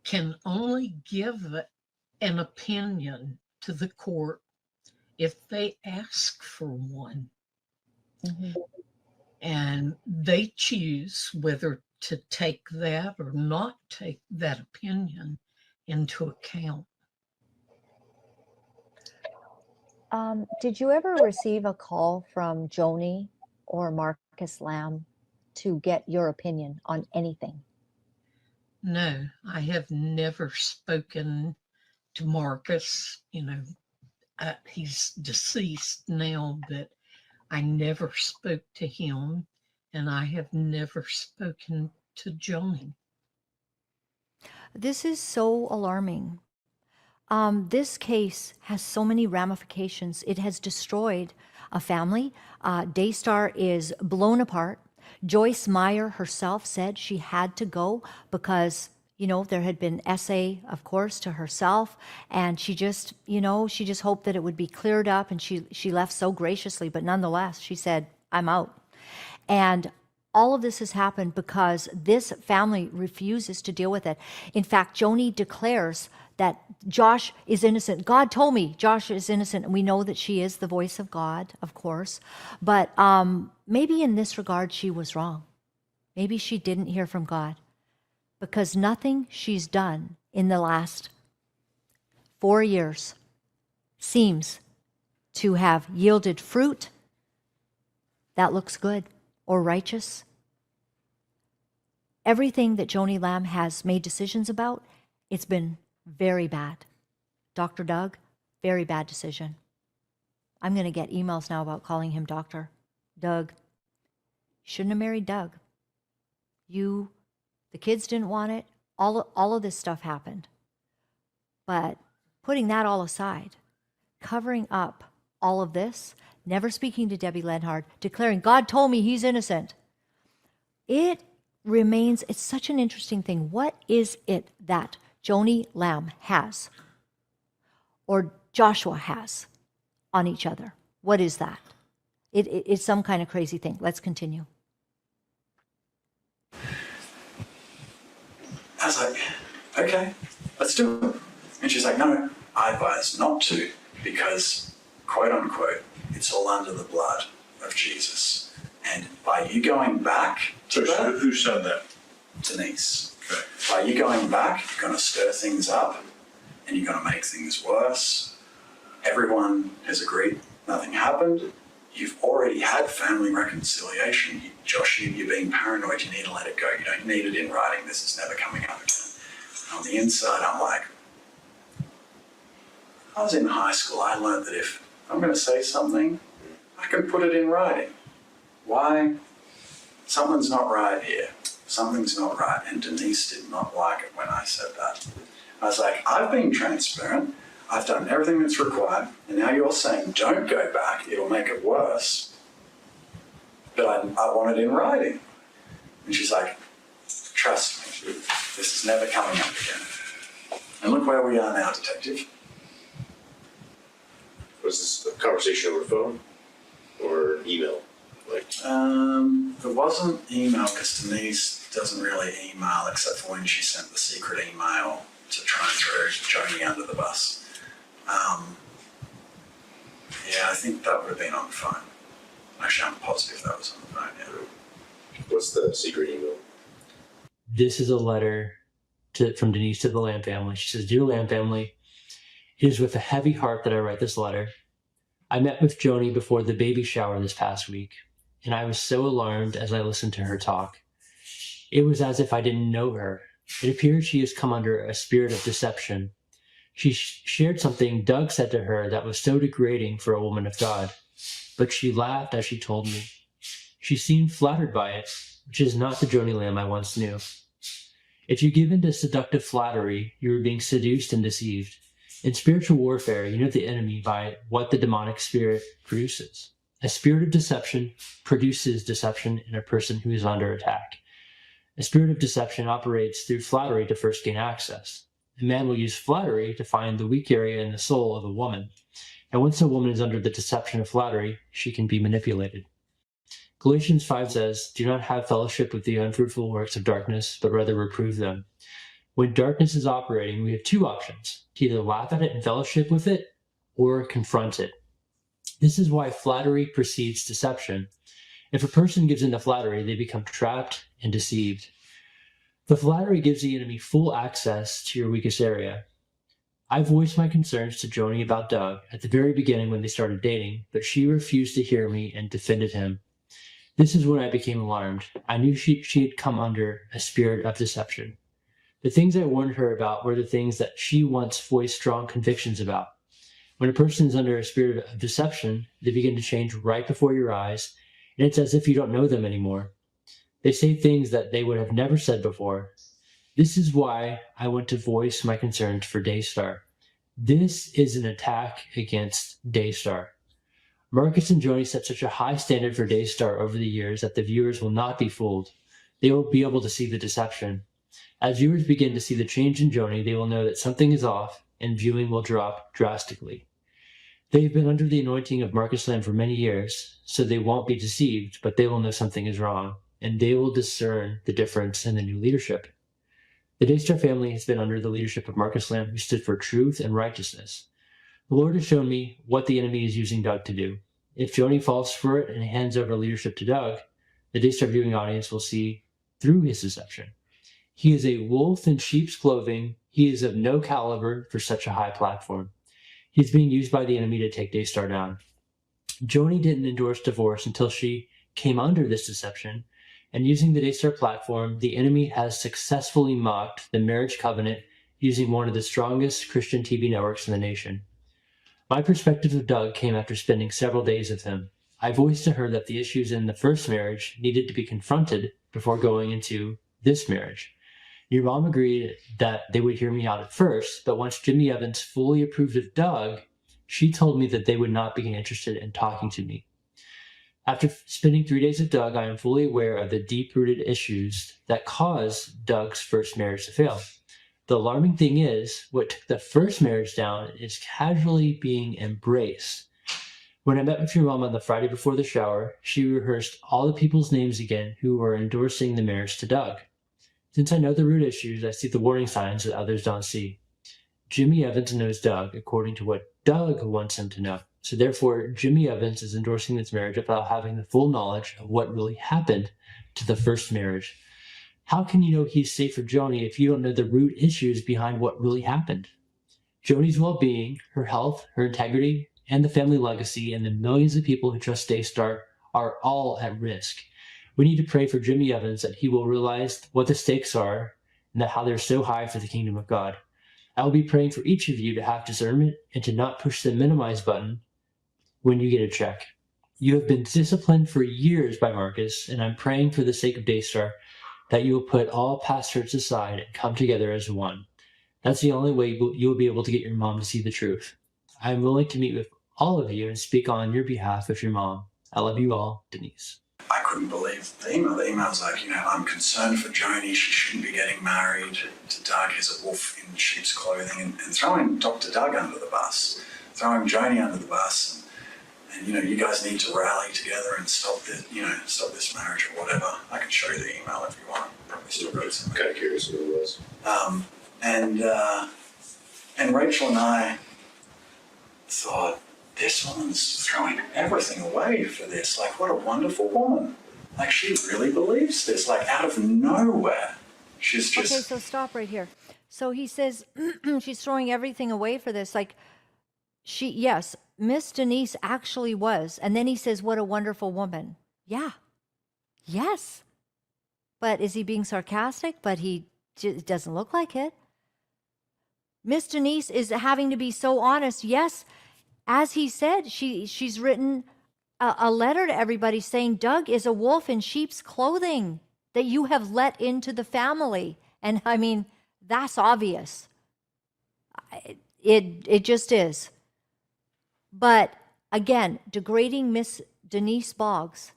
can only give an opinion to the court if they ask for one. And they choose whether to take that or not take that opinion into account. Did you ever receive a call from Joni or Marcus Lamb to get your opinion on anything? No, I have never spoken to Marcus. He's deceased now, but I never spoke to him, and I have never spoken to Joni. This is so alarming. This case has so many ramifications. It has destroyed a family. Daystar is blown apart. Joyce Meyer herself said she had to go because, there had been essay, of course, to herself. And she just, she just hoped that it would be cleared up. And she left so graciously. But nonetheless, she said, I'm out. And all of this has happened because this family refuses to deal with it. In fact, Joni declares that Josh is innocent. God told me Josh is innocent, and we know that she is the voice of God, of course. But maybe in this regard, she was wrong. Maybe she didn't hear from God, because nothing she's done in the last 4 years seems to have yielded fruit that looks good or righteous. Everything that Joni Lamb has made decisions about, it's been very bad. Dr. Doug, very bad decision. I'm going to get emails now about calling him doctor. Doug, you shouldn't have married Doug. The kids didn't want it. All of this stuff happened. But putting that all aside, covering up all of this, never speaking to Debbie Lenhard, declaring, God told me he's innocent. It's such an interesting thing. What is it that Joni Lamb has or Joshua has on each other? What is that? It's some kind of crazy thing. Let's continue. I was like, okay, let's do it. And she's like, no, I advise not to because, quote unquote, it's all under the blood of Jesus. And by you going back to that, who said that? Denise. Okay. By you going back, you're going to stir things up and you're going to make things worse. Everyone has agreed nothing happened. You've already had family reconciliation. Josh, you're being paranoid. You need to let it go. You don't need it in writing. This is never coming up again. On the inside, I'm like, I was in high school. I learned that if I'm going to say something, I can put it in writing. Why? Something's not right here. Something's not right. And Denise did not like it when I said that. I was like, I've been transparent. I've done everything that's required. And now you're saying, don't go back. It'll make it worse. But I want it in writing. And she's like, trust me, this is never coming up again. And look where we are now, detective. Was this a conversation over the phone or email? There wasn't email because Denise doesn't really email except for when she sent the secret email to try and throw Joni under the bus. Yeah, I think that would have been on the phone. Actually, I'm positive that was on the phone, yeah. What's the secret email? This is a letter from Denise to the Lamb family. She says, Dear Lamb family, it is with a heavy heart that I write this letter. I met with Joni before the baby shower this past week, and I was so alarmed as I listened to her talk. It was as if I didn't know her. It appears she has come under a spirit of deception. She shared something Doug said to her that was so degrading for a woman of God, but she laughed as she told me. She seemed flattered by it, which is not the Joni Lamb I once knew. If you give in to seductive flattery, you are being seduced and deceived. In spiritual warfare, you know the enemy by what the demonic spirit produces. A spirit of deception produces deception in a person who is under attack. A spirit of deception operates through flattery to first gain access. A man will use flattery to find the weak area in the soul of a woman. And once a woman is under the deception of flattery, she can be manipulated. Galatians 5 says, Do not have fellowship with the unfruitful works of darkness, but rather reprove them. When darkness is operating, we have two options, to either laugh at it and fellowship with it, or confront it. This is why flattery precedes deception. If a person gives in to flattery, they become trapped and deceived. The flattery gives the enemy full access to your weakest area. I voiced my concerns to Joni about Doug at the very beginning when they started dating, but she refused to hear me and defended him. This is when I became alarmed. I knew she had come under a spirit of deception. The things I warned her about were the things that she once voiced strong convictions about. When a person is under a spirit of deception, they begin to change right before your eyes, and it's as if you don't know them anymore. They say things that they would have never said before. This is why I want to voice my concerns for Daystar. This is an attack against Daystar. Marcus and Joni set such a high standard for Daystar over the years that the viewers will not be fooled. They will be able to see the deception. As viewers begin to see the change in Joni, they will know that something is off and viewing will drop drastically. They've been under the anointing of Marcus Lamb for many years, so they won't be deceived, but they will know something is wrong, and they will discern the difference in the new leadership. The Daystar family has been under the leadership of Marcus Lamb, who stood for truth and righteousness. The Lord has shown me what the enemy is using Doug to do. If Joni falls for it and hands over leadership to Doug, the Daystar viewing audience will see through his deception. He is a wolf in sheep's clothing. He is of no caliber for such a high platform. He's being used by the enemy to take Daystar down. Joni didn't endorse divorce until she came under this deception, and using the Daystar platform, the enemy has successfully mocked the marriage covenant using one of the strongest Christian TV networks in the nation. My perspective of Doug came after spending several days with him. I voiced to her that the issues in the first marriage needed to be confronted before going into this marriage. Your mom agreed that they would hear me out at first, but once Jimmy Evans fully approved of Doug, she told me that they would not be interested in talking to me. After spending 3 days with Doug, I am fully aware of the deep-rooted issues that caused Doug's first marriage to fail. The alarming thing is, what took the first marriage down is casually being embraced. When I met with your mom on the Friday before the shower, she rehearsed all the people's names again who were endorsing the marriage to Doug. Since I know the root issues, I see the warning signs that others don't see. Jimmy Evans knows Doug according to what Doug wants him to know. So therefore, Jimmy Evans is endorsing this marriage without having the full knowledge of what really happened to the first marriage. How can you know he's safe for Joni if you don't know the root issues behind what really happened? Joni's well-being, her health, her integrity, and the family legacy, and the millions of people who trust Daystar are all at risk. We need to pray for Jimmy Evans that he will realize what the stakes are and that how they're so high for the kingdom of God. I will be praying for each of you to have discernment and to not push the minimize button when you get a check. You have been disciplined for years by Marcus, and I'm praying for the sake of Daystar that you will put all past hurts aside and come together as one. That's the only way you will be able to get your mom to see the truth. I am willing to meet with all of you and speak on your behalf with your mom. I love you all, Denise. I couldn't believe the email. The email's like, I'm concerned for Joni. She shouldn't be getting married to Doug. He's a wolf in sheep's clothing. And throwing Dr. Doug under the bus, throwing Joni under the bus. And you guys need to rally together and stop this marriage or whatever. I can show you the email if you want. Probably still got it. I'm kind of curious who it was. And Rachel and I thought, this woman's throwing everything away for this. Like, what a wonderful woman. Like, she really believes this. Like, out of nowhere, she's just... Okay, so stop right here. So he says she's throwing everything away for this. Like, yes, Miss Denise actually was. And then he says, what a wonderful woman. Yeah. Yes. But is he being sarcastic? But it doesn't look like it. Miss Denise is having to be so honest. Yes, as he said, she's written a letter to everybody saying Doug is a wolf in sheep's clothing that you have let into the family. And I mean, that's obvious. It just is. But again, degrading Miss Denise Boggs,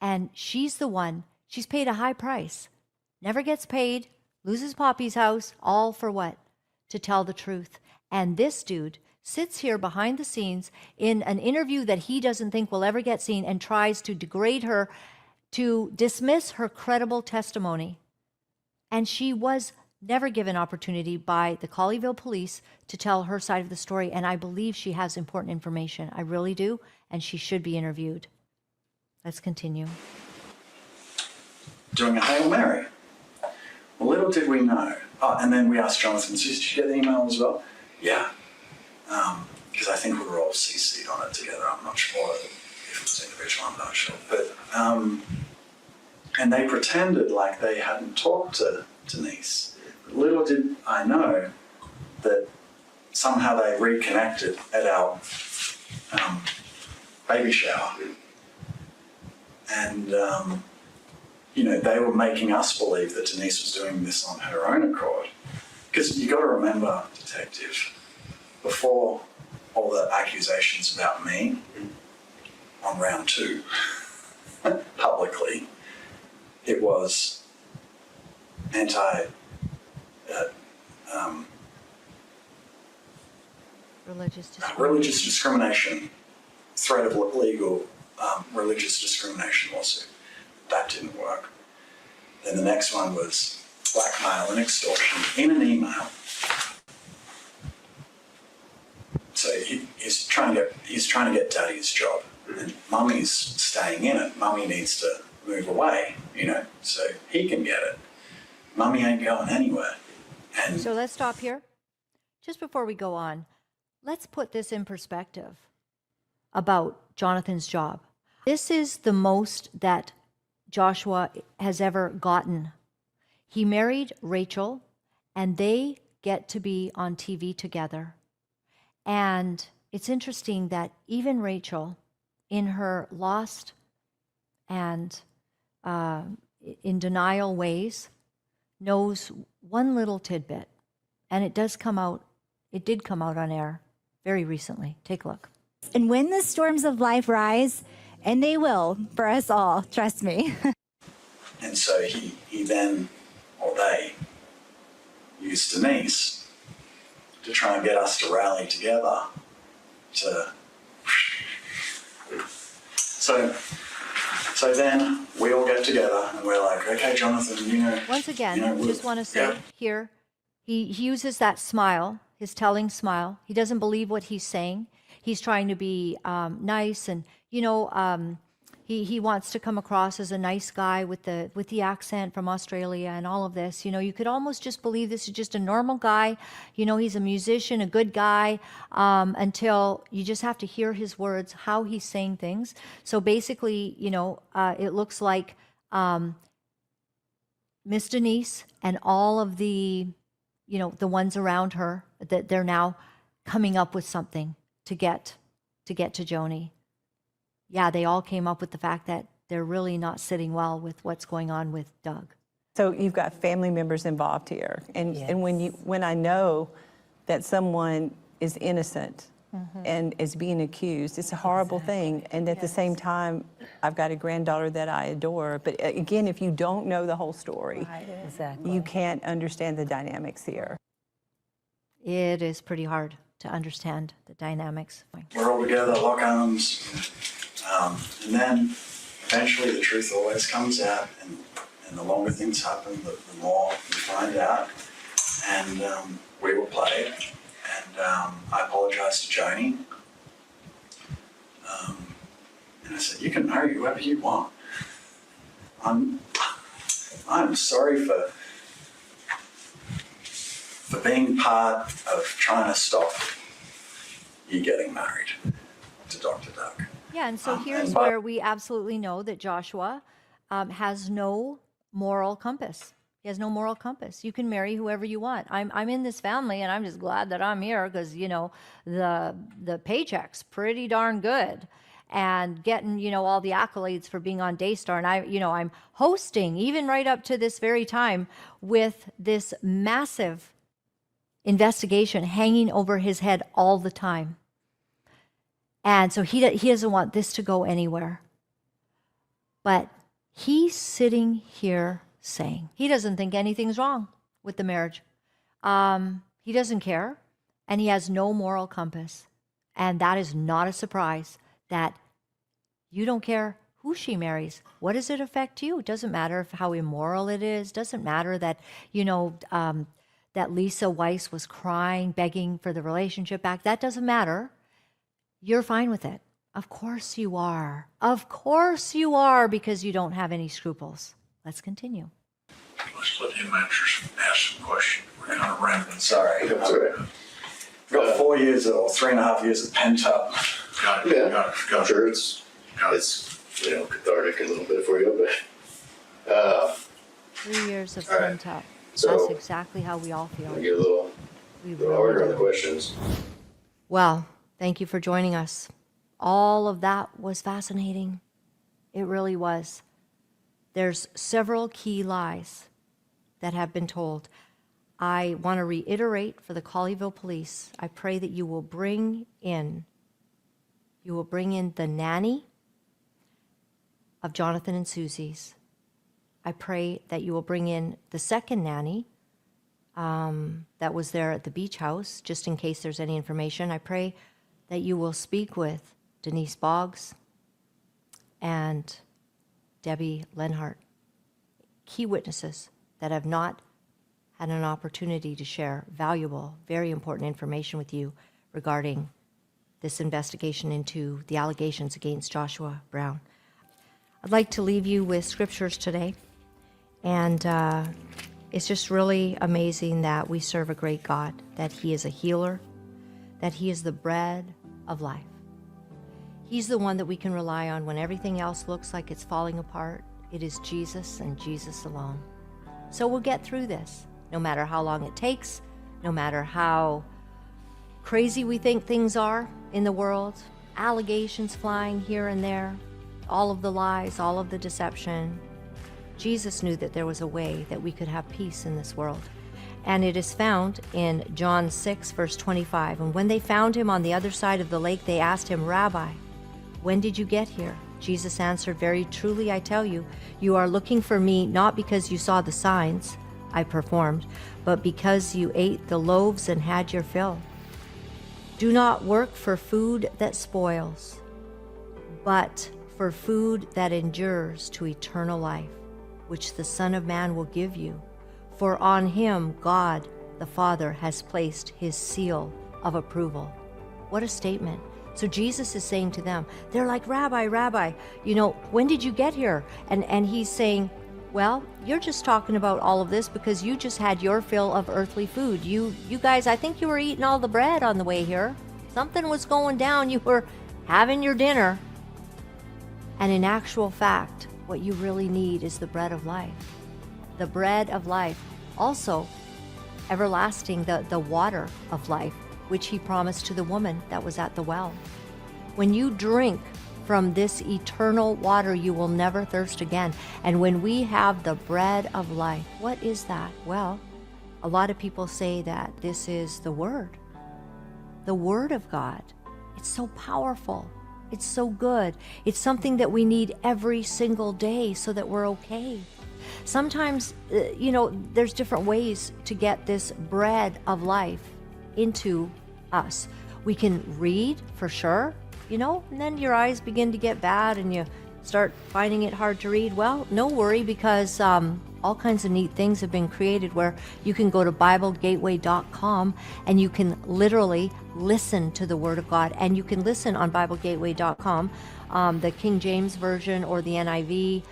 and she's the one, she's paid a high price, never gets paid, loses Poppy's house, all for what? To tell the truth. And this dude sits here behind the scenes in an interview that he doesn't think will ever get seen and tries to degrade her, to dismiss her credible testimony. And she was never given opportunity by the Colleyville police to tell her side of the story. And I believe she has important information. I really do. And she should be interviewed. Let's continue. Doing a Hail Mary. Well, little did we know. Oh, and then we asked Jonathan, did you get the email as well? Yeah. Because I think we were all CC'd on it together. I'm not sure if it was individual, I'm not sure. But, and they pretended like they hadn't talked to Denise. But little did I know that somehow they reconnected at our baby shower. And, they were making us believe that Denise was doing this on her own accord. Because you got to remember, Detective, before all the accusations about me on round 2, publicly, it was religious discrimination, threat of legal religious discrimination lawsuit. That didn't work. Then the next one was blackmail and extortion in an email. So he's trying to get Daddy's job, and Mummy's staying in it. Mummy needs to move away, so he can get it. Mummy ain't going anywhere. And so let's stop here. Just before we go on, let's put this in perspective about Jonathan's job. This is the most that Joshua has ever gotten. He married Rachel, and they get to be on TV together. And it's interesting that even Rachel, in her lost and in denial ways, knows one little tidbit, and it did come out on air very recently. Take a look. And when the storms of life rise, and they will for us all, trust me. And so he then, or they, used Denise to try and get us to rally together to... So then we all get together and we're like, okay, Jonathan, Once again, just want to say here, he uses that smile, his telling smile. He doesn't believe what he's saying. He's trying to be nice, and he wants to come across as a nice guy with the accent from Australia and all of this. You could almost just believe this is just a normal guy. He's a musician, a good guy, until you just have to hear his words, how he's saying things. So basically, it looks like Miss Denise and all of the ones around her, that they're now coming up with something to get to Joni. Yeah, they all came up with the fact that they're really not sitting well with what's going on with Doug. So you've got family members involved here, and when I know that someone is innocent and is being accused, it's a horrible thing. And at the same time, I've got a granddaughter that I adore. But again, if you don't know the whole story, you can't understand the dynamics here. It is pretty hard to understand the dynamics. We're all together, lock arms. And then eventually the truth always comes out, and the longer things happen, the more we find out. And we were played, and I apologised to Joni. And I said, you can marry whoever you want. I'm sorry for being part of trying to stop you getting married to Dr. Doug. Yeah, and so here's where we absolutely know that Joshua has no moral compass. He has no moral compass. You can marry whoever you want. I'm in this family, and I'm just glad that I'm here because the paycheck's pretty darn good, and getting all the accolades for being on Daystar, and I'm hosting even right up to this very time with this massive investigation hanging over his head all the time. And so he doesn't want this to go anywhere. But he's sitting here saying he doesn't think anything's wrong with the marriage. He doesn't care, and he has no moral compass. And that is not a surprise that you don't care who she marries. What does it affect you? It doesn't matter how immoral it is. Doesn't matter that, that Lisa Weiss was crying, begging for the relationship back. That doesn't matter. You're fine with it. Of course you are. Of course you are, because you don't have any scruples. Let's continue. Let's let him ask some questions. We're kind of rambling. Sorry. That's all right. I've got 4 years or 3.5 years of pent up. Got it. I'm sure it's cathartic a little bit for you, but 3 years of all right. pent up. So, that's exactly how we all feel. get a little harder on the questions. Well, thank you for joining us. All of that was fascinating. It really was. There's several key lies that have been told. I want to reiterate for the Colleyville Police, I pray that you will bring in the nanny of Jonathan and Susie's. I pray that you will bring in the second nanny that was there at the beach house, just in case there's any information. I pray that you will speak with Denise Boggs and Debbie Lenhart, key witnesses that have not had an opportunity to share valuable, very important information with you regarding this investigation into the allegations against Joshua Brown. I'd like to leave you with scriptures today. And it's just really amazing that we serve a great God, that He is a healer, that He is the bread of life. He's the one that we can rely on when everything else looks like it's falling apart. It is Jesus and Jesus alone. So we'll get through this, no matter how long it takes, no matter how crazy we think things are in the world. allegations flying here and there, all of the lies, all of the deception. Jesus knew that there was a way that we could have peace in this world. And it is found in John 6, verse 25. And when they found him on the other side of the lake, they asked him, Rabbi, when did you get here? Jesus answered, very truly I tell you, you are looking for me not because you saw the signs I performed, but because you ate the loaves and had your fill. Do not work for food that spoils, but for food that endures to eternal life, which the Son of Man will give you. For on him God the Father has placed his seal of approval. What a statement. So Jesus is saying to them, they're like, Rabbi, Rabbi, when did you get here? And he's saying, well, you're just talking about all of this because you just had your fill of earthly food. You guys, I think you were eating all the bread on the way here. Something was going down. You were having your dinner. And in actual fact, what you really need is the bread of life. The bread of life. Also, everlasting, the water of life, which he promised to the woman that was at the well. When you drink from this eternal water, you will never thirst again. And when we have the bread of life, what is that? Well, a lot of people say that this is the Word of God. It's so powerful. It's so good. It's something that we need every single day so that we're okay. Sometimes, there's different ways to get this bread of life into us. We can read for sure, and then your eyes begin to get bad and you start finding it hard to read. Well, no worry, because all kinds of neat things have been created where you can go to BibleGateway.com and you can literally listen to the Word of God. And you can listen on BibleGateway.com, the King James Version or the NIV.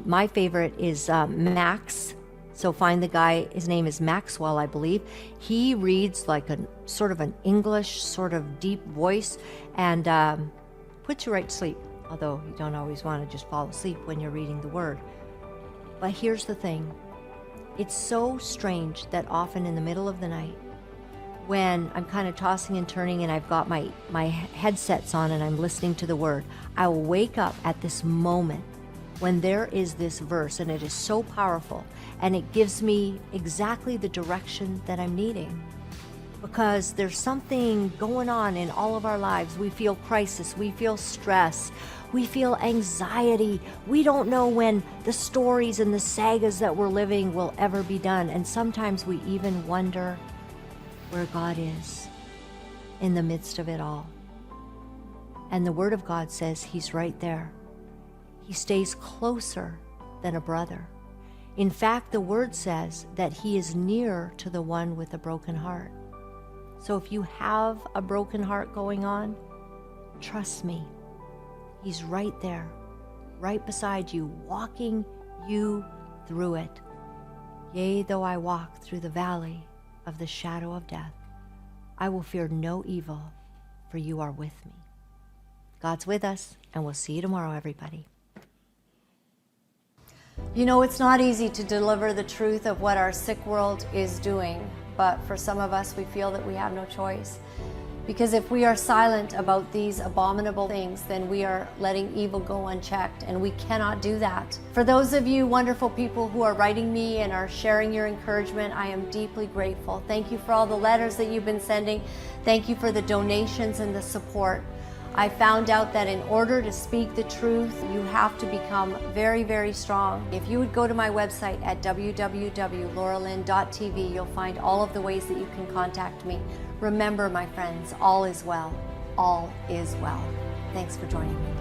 My favorite is Max. So find the guy, his name is Maxwell, I believe. He reads like a sort of an English, sort of deep voice and puts you right to sleep. Although you don't always want to just fall asleep when you're reading the Word. But here's the thing. It's so strange that often in the middle of the night, when I'm kind of tossing and turning and I've got my headsets on and I'm listening to the Word, I will wake up at this moment when there is this verse, and it is so powerful, and it gives me exactly the direction that I'm needing. Because there's something going on in all of our lives. We feel crisis, we feel stress, we feel anxiety. We don't know when the stories and the sagas that we're living will ever be done. And sometimes we even wonder where God is in the midst of it all. And the Word of God says he's right there. He stays closer than a brother. In fact, the Word says that he is near to the one with a broken heart. So if you have a broken heart going on, trust me, he's right there, right beside you, walking you through it. Yea, though I walk through the valley of the shadow of death, I will fear no evil, for you are with me. God's with us, and we'll see you tomorrow, everybody. It's not easy to deliver the truth of what our sick world is doing, but for some of us, we feel that we have no choice. Because if we are silent about these abominable things, then we are letting evil go unchecked, and we cannot do that. For those of you wonderful people who are writing me and are sharing your encouragement, I am deeply grateful. Thank you for all the letters that you've been sending. Thank you for the donations and the support. I found out that in order to speak the truth, you have to become very, very strong. If you would go to my website at www.lauralynn.tv, you'll find all of the ways that you can contact me. Remember, my friends, all is well. All is well. Thanks for joining me.